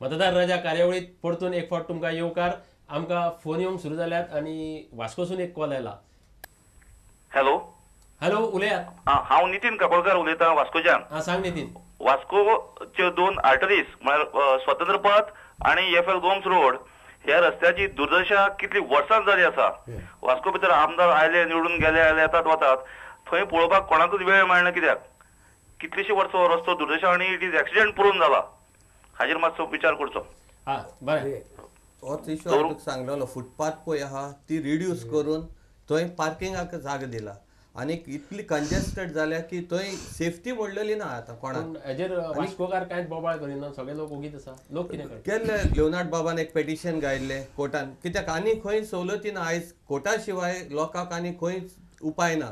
मतदार राजा कार्यावळीत परतून एक फावट तुमकां येवकार. आमकां फोन येवंक सुरू जाल्यात आनी वास्कोसून एक कॉल आयला. हॅलो हॅलो, उलयात. हांव नितीन काकोळकार उलयतां वास्कोच्यान. सांग नितीन. वास्कोच्यो 2 आर्टरीज म्हळ्यार स्वतंत्र पथ आणि एफएल गोम्स रोड ह्या रस्त्याची दुर्दशा कितली वर्सां जाली आसा. वास्को भितर आमदार आयले निवडून गेले येतात वतात, थंय पळोवपाक कोणाकूच वेळ मेळना. कित्याक कितलीशी वर्सां रस्तो दुर्दशा आनी इट इज एक्सिडेंट प्रोन जाला. हाजेर मातसो विचार करचो. बरें. होच इश्यू हांवें सांगलेलो. फुटपाथ पळय आहा ती रिड्यूस करून थंय पार्किंगाक जागा दिला आनी इतली कंजेस्टेड जाल्या की थंय सेफ्टी म्हणलेली ना आतां कोणाक. हेजेर वास्कोकार कांयच बोबाळ करिना, सगळे लोक ओगीच आसा. लोक कितें केल्ले लिओनार्ड बाबान एक पेटिशन गायल्ले कोर्टान. कित्याक आनी खंय सवलती ना. आयज कोर्टा शिवाय लोकांक आनी खंयच उपाय ना.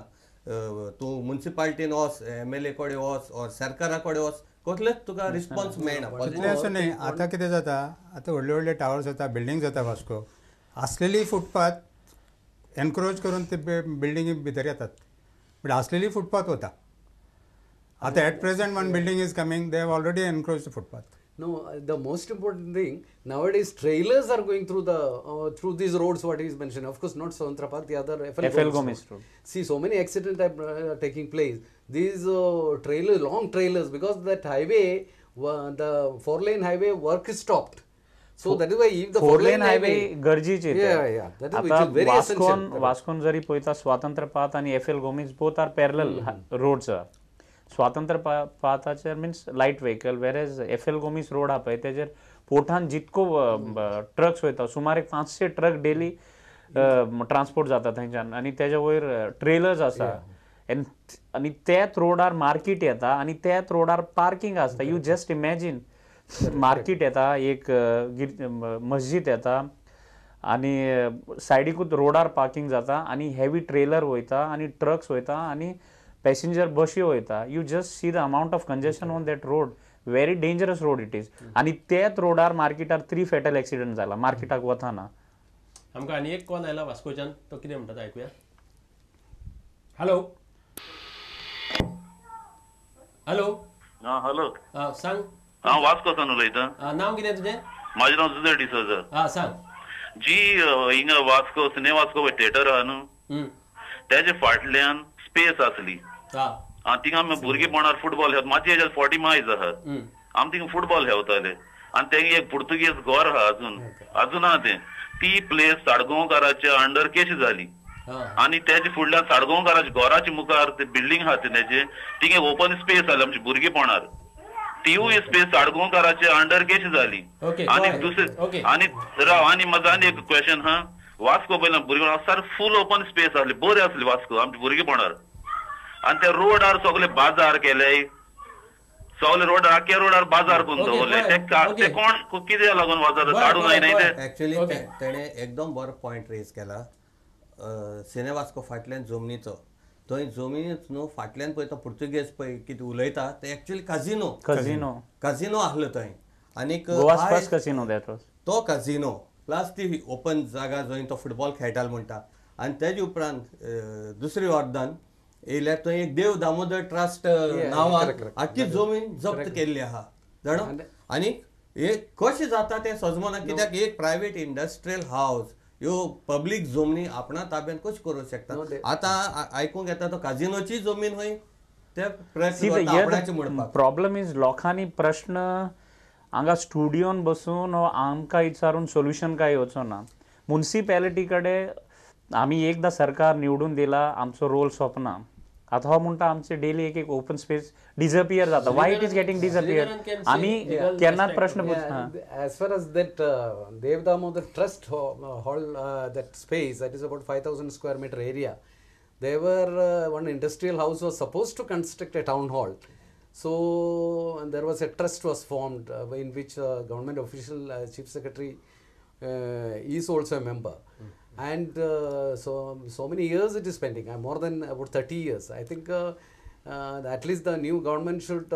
तूं मुन्सिपालिटीन वच, MLA कडेन वच ऑर सरकारा कडेन वच, कसलेच तुका रिस्पॉन्स मेळना. अशें न्ही. आतां कितें जाता, आतां व्हडले व्हडले टावर्स जाता, बिल्डींग जाता वास्को. आसलेली फुटपाथ एनक्रोच करून ते बिल्डिंगी भितर येतात. बट आसलेली फुटपाथ वता. आतां at present one building is coming, they have already encroach the footpath. No, the most important thing nowadays, trailers are going through these roads. What is mentioned, of course, not Savantrapath, the other FL Gomes road. See, so many accidents are taking place. These trailers, long trailers, because that highway, the 4-lane highway work is stopped. So that is why if the 4-lane highway गरजेचे. Yeah, that is very essential. वास्कोन जरी पळयता स्वातंत्र्यपाथ आणि FL Gomes both are parallel roads. स्वातंत्र्य पाथाचेर means light vehicle, वेरेज FL Gomes road आहा पळय तेजेर पोटान जितको trucks वयता, सुमार 500 ट्रक डेली ट्रान्सपोर्ट जाता थंयच्यान. आनी तेज्या वयर ट्रेलर्स आसा. आनी त्याच रोडार मार्केट येता आनी त्याच रोडार पार्किंग आसता. यू जस्ट इमॅजिन, मार्केट येता, एक मस्जिद येता आनी सायडीकूच रोडार पार्किंग जाता आनी हेवी ट्रेलर वयता आनी ट्रक्स वयता आनी पॅसेंजर बशी वयता. You just see the amount of congestion on that road. Very dangerous road it is. आनी त्याच रोडार मार्केटार 3 फेटल एक्सिडेंट जाला मार्केटाक वताना. आमकां आनी एक कॉल आयला वास्कोच्यान. तो कितें म्हणटा आयकुया. Hello hello. हॅलो, सांग. हांव वास्कोसान उलयतां. नांव कितें तुजें? म्हाजें नांव जुझे डिसोजा. सांग. जी हिंगा वास्को सिने वास्को थिएटर आहा न्हू, तेजे फाटल्यान स्पेस आसली. थिंगा आमी भुरगेपणार फुटबॉल खेळत. मातये हेज्या 40 मायज आहात. आमी थिंगा फुटबॉल खेळटाले आनी तेंगे एक पुर्तुगेज घर आहा अजून आहा तें. ती प्लेस साडगांवकाराच्या अंडर केशी जाली आनी तेजे फुडल्यान साडगांवकाराच्या घराच्या मुखार ते बिल्डींग आहा तेजे थिंगा ओपन स्पेस आसली आमच्या भुरगेपणार. तीवूय स्पेस साडगांवकाराच्या अंडर केशी जाली. आनी दुसरे आनी म्हाजो आनी एक क्वेश्चन हा. वास्को पयलें भुरगेपणार सार फूल ओपन स्पेस आसली, बरी आसली वास्को आमच्या भुरगेपणार. आनी त्या रोडार सगळे बाजार केले, सगळे रोडार आख्या रोडार बाजार करून दवरले. ते कोण कित्याक लागून बाजार काडून जायना ते? एक्चुअली तेणे एकदम बरो पॉयंट रेज केला. सिने वास्को फाटल्यान जमनीचो. थंय जमनीच न्हू फाटल्यान पळय तो पुर्तुगेज पळय कितें उलयता ते एक्चुअली काजिनो आसलो थंय. आनीक तो काजिनो प्लस ती ओपन जागा जंय तो फुटबॉल खेळटालो म्हणटा. आनी तेजे उपरांत दुसरे अर्दान येयल्यार थंय एक देव दामोदर ट्रस्ट नांवान आख्खी जमीन जप्त केल्ली आहा जाणा. आनी हे कशें जाता तें सजमना. कित्याक एक प्रायवेट इंडस्ट्रियल हावस ह्यो पब्लीक जमनी आपणा ताब्यान कशें करूंक शकता. आतां आयकूंक येता तो काजिनोची जमीन खंय ते म्हणपाक. प्रॉब्लम इज लोकांनी प्रश्न हांगा स्टुडियोन बसून आमकां विचारून सोल्युशन काय येवचो ना. म्युनिसिपॅलिटी कडेन आमी एकदां सरकार निवडून दिला, आमचो रोल सोंपना. आता हो म्हणटा आमचे डेली एक एक ओपन स्पेस डिसअपियर जाता. Why it is getting disappear? आमी केन्नाच प्रश्न as far as that Dev Damodar Trust hall, that space that is about 5,000 square meter area, there were one industrial house was supposed to construct a town hall. So there was a trust was formed in which government official chief secretary is also a member. And so many years it is pending, more than about 30 years. I think at least the new government should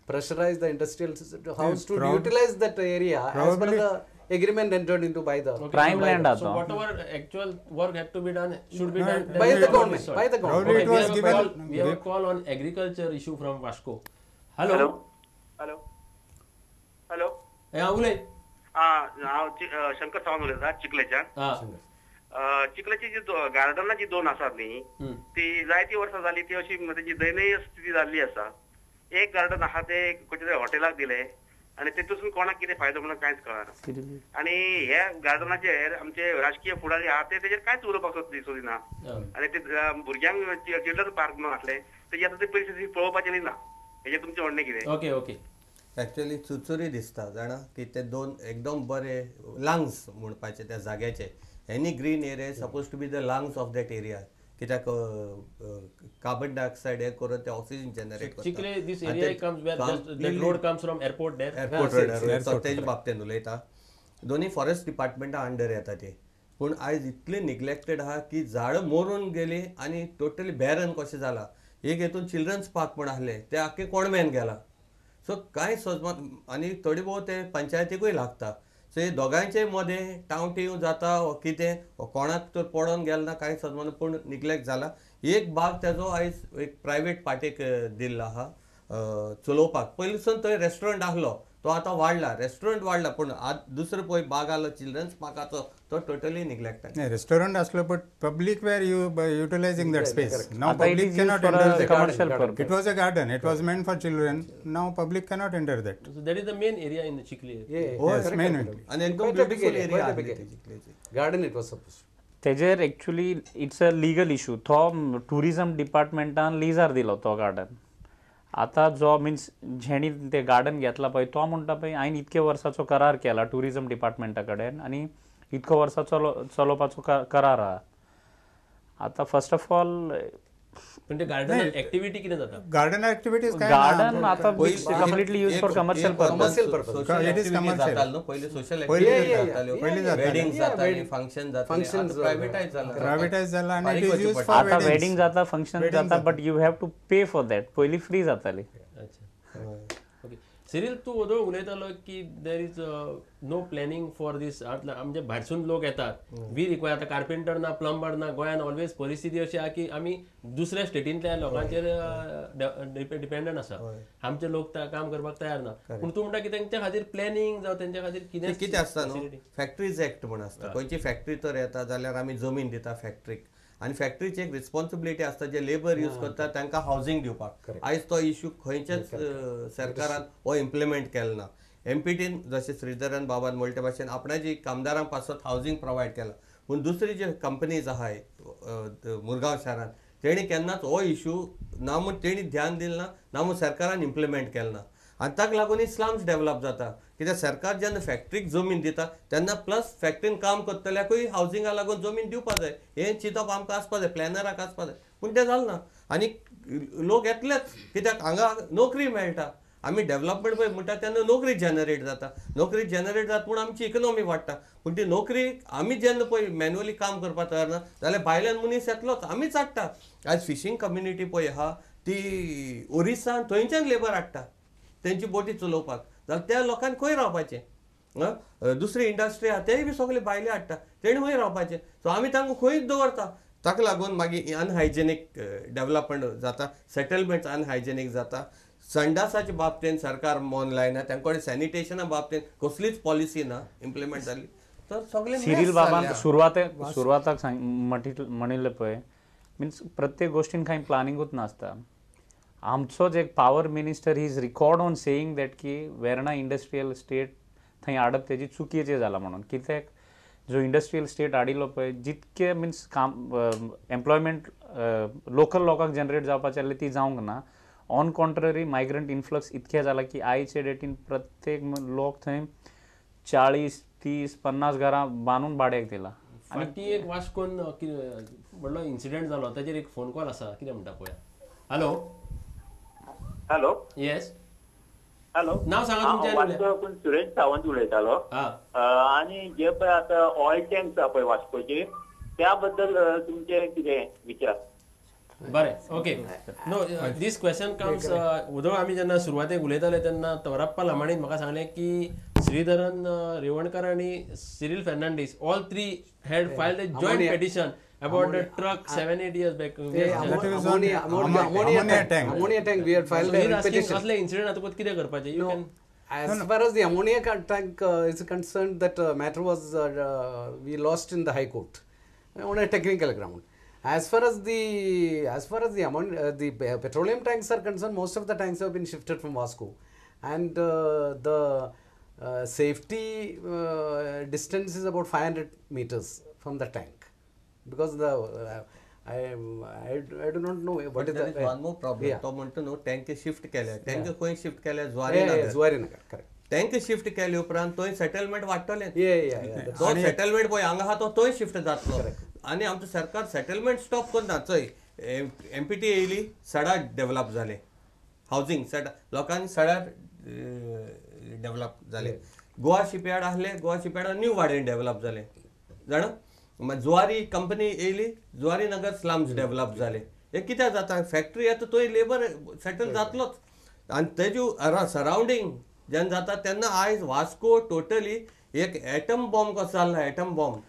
pressurize the industrial house to utilize that area as per the agreement entered into by the prime land. So whatever actual work had to be done should be done by the government. By the government. We have a call on agriculture issue from Vasco. Hello. Hello. Hello. उलय. हांव शंकर सावंत उलयतां चिखलेच्यान. चिखलेची जी गार्डनां जी 2 आसात न्ही ती जायती वर्सां जाली ती अशी तेजी दयनीय स्थिती जाल्ली आसा. एक गार्डन आहा ते खंयच्या तरी हॉटेलाक दिले आनी तेतून कोणाक कितें फायदो म्हणून कांयच कळना. आनी ह्या गार्डनाचेर आमचे राजकीय फुडारी आहा ते तेजेर कांयच उलोवपाक दिसना. आनी ते भुरग्यांक चिल्ड्रन पार्क म्हणून आसले तेजी आतां ती परिस्थिती पळोवपाची ना. हेजेर तुमचें म्हणणें कितें? Okay okay. एक्चुअली चुचुरी दिसता जाणा की ते 2 एकदम बरे लंग्स म्हणपाचे त्या जाग्याचे. Any green area suppose to be the lungs of that area. कित्याक कार्बन डायऑक्साइड हे करून ते ऑक्सिजन जनरेट करता. चिखले this area comes where the road comes from airport there. Airport तेज बाबतींत उलयता. दोन्ही फॉरेस्ट डिपार्टमेंटा अंडर येता ते. पूण आयज इतले निग्लेक्टेड आहा की झाड मरून गेली आनी टोटली बॅरन कशें जाला. एक हेतून चिल्ड्रन्स पार्क म्हण आहले ते आख्खे कोणम्यान गेला. सो कांय सोजमात आनी थोडी भोव ते पंचायतीकूय लागता. सो हे दोगांयचे मदें टावटिव जाता वा कितें कोणाक तर पडोन गेल ना कांय सोजमाना पूण निग्लेक्ट जाला. एक भाग तेजो आयज एक प्रायवेट पार्टीक दिल्लो आहा चलोवपाक. पयलींसून थंय रेस्टॉरंट आहलो तो आतां वाडला. रेस्टॉरंट वाडला पूण दुसरो पळय भाग आसलो चिल्ड्रन्स पार्काचो तो टोटली निग्लेक्टेड. रेस्टॉरंट असलो but public were utilising that space. नाव आता it public is cannot used for enter a commercial purpose. It was a garden. It was meant for children. Now public cannot enter that. So that is the main area in the Chikle. Yes, main only. आनी एकदम beautiful area आहली ती चिखलेची. Garden it was supposed. तेजेर actually it's a legal issue. तो tourism डिपार्टमेंटान lizard दिलो तो garden. आता जो मिन्स जेणी ते गार्डन घेतला पळय तो म्हणटा पळय हांवें इतके वर्साचो करार केला टुरिझम डिपार्टमेंटा कडेन आनी इतको वर्सा चलोवपाचो करार आहा. आता फर्स्ट ऑफ ऑल पण ते गार्डन ऍक्टिव्हिटी कितें जाता? Garden activities काय गार्डन आता completely use for commercial purpose. It is commercial. जातालो पयलीं सोशल पयलीं एक्टिविटीज जाताल्यो. वेडिंग जाताली, फंक्शन जाताली. प्रायवेटायज जाला. Privatized जाला आणि it is used for आता weddings. वेडिंग जाता फंक्शन जाता but you have to pay for that. पयलीं फ्री जाताली. अच्छा. ओके. सिरील तू वदळ उलयतालो की there is no planning for this. आमचे भायरसून लोक येतात. वी रिक्वायर आतां कार्पेंटर ना प्लंबर ना. गोंयान ऑलवेज परिस्थिती अशी आहा की आमी दुसऱ्या स्टेटींतल्या लोकांचेर डिपेंडंट आसा. आमचे लोक काम करपाक तयार ना. पूण तूं म्हणटा की तेंच्या खातीर प्लॅनिंग जावं तेंच्या खातीर कितें आसता न्हू फॅक्टरीज एक्ट म्हण आसता. खंयची फॅक्टरी तर येता जाल्यार आमी जमीन दिता फॅक्टरीक आनी फॅक्टरीची एक रिस्पॉन्सिबिलिटी आसता जे लेबर यूज करता तांकां हावजींग दिवपाक. आयज तो इश्यू खंयच्याच सरकारान हो इम्प्लिमेंट केलो ना. एमपीटीन जशें श्रीधरन बाबान म्हणले भाशेन आपणाची कामदारांक पासत हावजींग प्रोवायड केला. पूण दुसरी जे कंपनीज आहाय मुरगांव शारांत तेणी केन्नाच हो इश्यू ना म्हूण तेणी ध्यान दिलें ना ना म्हूण सरकारान इम्प्लिमेंट केलो ना. आनी ताका लागून स्लम्स डेव्हलप जाता. कित्याक सरकार जेन्ना फॅक्टरीक जमीन दिता तेन्ना प्लस फॅक्टरीन काम करतल्याकूय हावजिंगा लागून जमीन दिवपाक जाय. हें चिंतप आमकां आसपा जाय प्लॅनराक आसपा जाय. पूण तें जालें ना. आनी लोक येतलेच कित्याक हांगा नोकरी मेळटा. आमी डेव्हलपमेंट पळय म्हणटा तेन्ना नोकरी जनरेट जाता. नोकरी जनरेट जाता पूण आमची इकॉनॉमी वाडटा. पूण ती नोकरी आमी जेन्ना पळय मॅन्युअली काम करपाक तयार ना जाल्यार भायल्यान मनीस येतलोच आमीच हाडटा. आयज फिशींग कम्युनिटी पळय आहा ती ओरिसान थंयच्यान लेबर हाडटा तेंची बोटी चलोवपाक. जाल्यार त्या लोकांक खंय रावपाचें? दुसरी इंडस्ट्री आहा तेय बी सगळे भायले हाडटा तेणी खंय रावपाचें? सो आमी तांकां खंयच दवरता. ताका लागून मागीर अनहायजेनीक डेव्हलपमेंट जाता. सेटलमेंट अनहायजेनीक जाता. संडासाच्या बाबतींत सरकार मोन लायना. तांचे कडेन सॅनिटेशना बाबतींत कसलीच पॉलिसी ना इम्प्लिमेंट जाल्ली. तर सगळे सिरील बाबान सुरवाताक म्हणिल्लें पळय मिन्स प्रत्येक गोष्टीन कांय प्लॅनिंगूच नासता. आमचोच एक power minister is record on saying that की वेर्णा इंडस्ट्रियल स्टेट थंय हाडप तेजी चुकीचें जाला म्हणून. कित्याक जो इंडस्ट्रियल स्टेट हाडिल्लो पळय जितके मिन्स काम एम्प्लॉयमेंट लोकल लोकांक जनरेट जावपाचें आसलें ती जावंक ना. ऑन कॉन्ट्ररी मायग्रंट इन्फ्लक्स इतकें जाला की आयचे डेटीन प्रत्येक लोक थंय 40-30-50 घरां बांदून भाड्याक दिला. आनी ती एक वास्कोन व्हडलो इन्सिडेंट जालो ताचेर एक फोन कॉल आसा कितें म्हणटा पळया. Hello hello. येस. हॅलो. नाव सांगा तुमचें. वास्को सुरेश सावंत उलयतालो. आनी जे पळय आतां ऑयल टँक्स आहा पळय वास्कोचे त्या बद्दल तुमचे कितें विचार? बरें. Okay. Know these question comes उदळ आमी जेन्ना सुरवातेक उलयताले तेन्ना तोराप्पा लामाणीन म्हाका सांगलें की श्रीधरन रेवणकर आनी Cyril Fernandes all 3 had filed a joint petition about the truck 7-8 years back. Ammonia tank. We had filed a petition. असले इन्सिडेंट आता कितें करपाचें? As far as the ammonia tank is concerned, that matter was we lost in the High Court on a technical ground. As far as the petroleum tanks are concerned, most of the tanks have been shifted from Vasco, and the safety distance is about 500 meters from the tank, because I do not know what is the one more problem. तो म्हणतो न्हू tank shift केल्या tank खंय shift केल्या Zuarinagar correct. Tank shift केले उपरांत थंय settlement वाडटलें तो Yeah. सेटलमेंट पळय हांगा आहा तो थंय शिफ्ट जातलो आनी आमचो सरकार सेटलमेंट स्टॉप करना चोय एमपीटी येयली सडा डेव्हलप जाले हावजींग सडा लोकांनी सडा डेव्हलप जाले गोवा शिपयार्ड आहले गोवा शिपयार्ड न्यू वाडेन डेव्हलप जाले जाणा जुवारी कंपनी येयली जुवारी नगर स्लम्स डेव्हलप जाले हे कित्याक जाता फॅक्टरी येता थंय लेबर सेटल जातलोच आनी तेजे सरावंडींग जेन्ना जाता तेन्ना आयज वास्को टोटली एक एटम बॉम्ब कसो जाल्लो एटम बॉम्ब